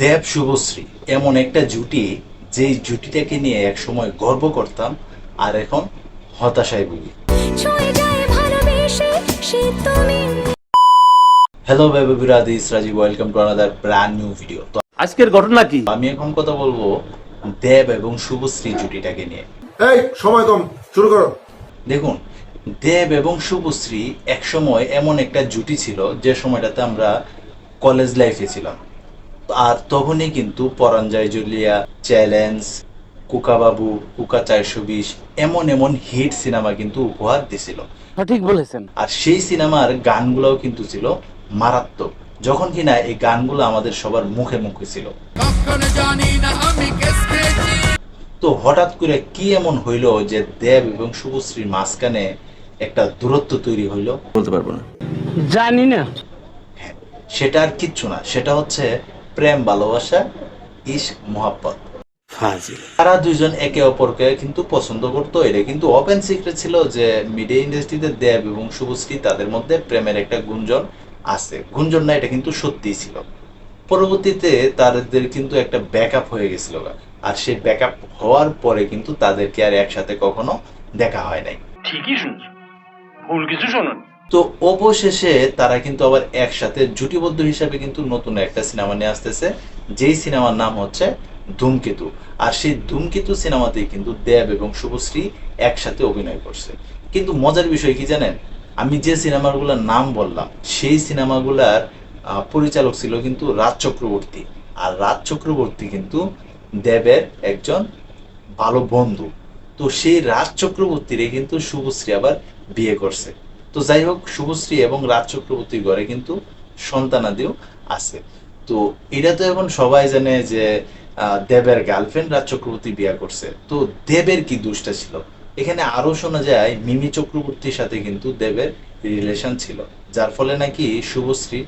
দেব শুভশ্রী এমন একটা জুটি, যেই জুটিটাকে নিয়ে এক সময় গর্ব করতাম আর এখন হতাশায় ভুগি। হ্যালো বেবি বিরাদিস Rajib, welcome to another brand new video. তো আজকের ঘটনা কি? আমি এখন কথা বলবো দেব এবং শুভশ্রী জুটিটাকে নিয়ে। এই সময় কম, শুরু করো। দেখুন, দেব এবং শুভশ্রী একসময় এমন একটা জুটি ছিল যে সময়টাতে আমরা কলেজ লাইফে ছিলাম। আর তখনই কিন্তু পরাঞ্জয় জুলিয়া, চ্যালেঞ্জ, কুকাবাবু, কুকা 420 এমন এমন হিট সিনেমা কিন্তু উপহার দিছিল। সঠিক বলেছেন। আর সেই সিনেমার গানগুলোও কিন্তু ছিল মারাত্মক, যখন কিনা এই গানগুলো আমাদের সবার মুখে মুখে ছিল। তো হঠাৎ করে কি এমন হইল যে দেব এবং শুভশ্রীর মাঝখানে একটা দূরত্ব তৈরি হইল? বলতে পারবো না, জানি না। হ্যাঁ, সেটা আর কিচ্ছু না, সেটা হচ্ছে প্রেম, ভালোবাসা, ইশক, মোহাব্বত। তারা দুইজন একে অপরকে কিন্তু পছন্দ করতো। এটা কিন্তু ওপেন সিক্রেট ছিল যে মিডিয়া ইন্ডাস্ট্রিতে দেব এবং শুভশ্রী তাদের মধ্যে প্রেমের একটা গুঞ্জন আছে। গুঞ্জন না, এটা কিন্তু সত্যিই ছিল। পরবর্তীতে তাদের কিন্তু একটা ব্যাকআপ হয়ে গেছিল, আর সেই ব্যাকআপ হওয়ার পরে কিন্তু তাদেরকে আর একসাথে কখনো দেখা হয় নাই। ঠিকই শুনছো, ভুল কিছু শোনো। তো অবশেষে তারা কিন্তু আবার একসাথে জুটিবদ্ধ হিসাবে কিন্তু নতুন একটা সিনেমা নিয়ে আসতেছে, যেই সিনেমার নাম হচ্ছে ধূমকেতু। আর সেই ধূমকেতু সিনেমাতেই কিন্তু দেব এবং শুভশ্রী একসাথে অভিনয় করছে। কিন্তু মজার বিষয় কি জানেন, আমি যে সিনেমাগুলোর নাম বললাম সেই সিনেমাগুলার পরিচালক ছিল কিন্তু রাজ চক্রবর্তী। আর রাজ চক্রবর্তী কিন্তু দেবের একজন ভালো বন্ধু। তো সেই রাজ চক্রবর্তীরে কিন্তু শুভশ্রী আবার বিয়ে করছে। তো যাই হোক, শুভশ্রী এবং রাজ চক্রবর্তীর ঘরে কিন্তু সন্তানাদিও আছে। তো এটা তো এখন সবাই জানে যে দেবের গার্লফ্রেন্ড রাজ চক্রবর্তী বিয়ে করছে। তো দেবের কি দোষটা ছিল? এখানে আরো শোনা যায় মিমি চক্রবর্তীর সাথে কিন্তু দেবের রিলেশন ছিল, যার ফলে নাকি শুভশ্রী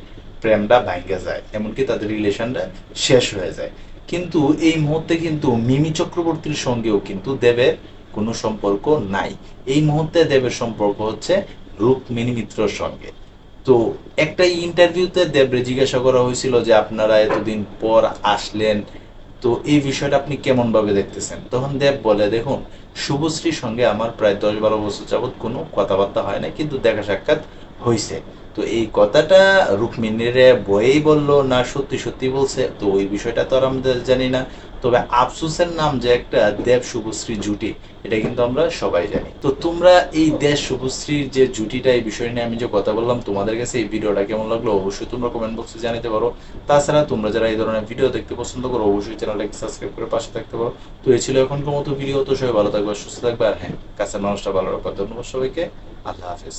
প্রেমটা ভাঙ্গা যায়, এমনকি তাদের রিলেশনটা শেষ হয়ে যায়। কিন্তু এই মুহূর্তে কিন্তু মিমি চক্রবর্তীর সঙ্গেও কিন্তু দেবের কোনো সম্পর্ক নাই। এই মুহূর্তে দেবের সম্পর্ক হচ্ছে রুক্মিণী মিত্রর সঙ্গে। তো একটা ইন্টারভিউতে দেবরে জিজ্ঞাসা করা হয়েছিল যে আপনারা এতদিন পর আসলেন, তো এই বিষয়টা আপনি কেমন ভাবে দেখতেছেন? তখন দেব বলে, দেখুন, শুভশ্রীর সঙ্গে আমার প্রায় 10-12 বছর যাবৎ কোনো কথাবার্তা হয় না, কিন্তু দেখা সাক্ষাৎ হয়েছে। তো এই কথাটা রুক্মিণীর বইয়েই বললো না সত্যি সত্যি বলছে, তো ওই বিষয়টা তো আর আমাদের জানি না। তবে আফসোসের নাম যে একটা দেব শুভশ্রী জুটি, এটা কিন্তু আমরা সবাই জানি। তো তোমরা এই দেব শুভশ্রীর যে জুটিটা, এই বিষয় নিয়ে আমি যে কথা বললাম, তোমাদের কাছে এই ভিডিওটা কেমন লাগলো অবশ্যই তোমরা কমেন্ট বক্সে জানাতে পারো। তাছাড়া তোমরা যারা এই ধরনের ভিডিও দেখতে পছন্দ করো অবশ্যই চ্যানেলটাকে সাবস্ক্রাইব করে পাশে থাকতে পারো। তো এই ছিল এখনকার মতো ভিডিও। তো সবাই ভালো থাকবে, সুস্থ থাকবে, আর হ্যাঁ, কাছের মানুষটা ভালো রাখবে। ধন্যবাদ সবাইকে, আল্লাহ হাফেজ।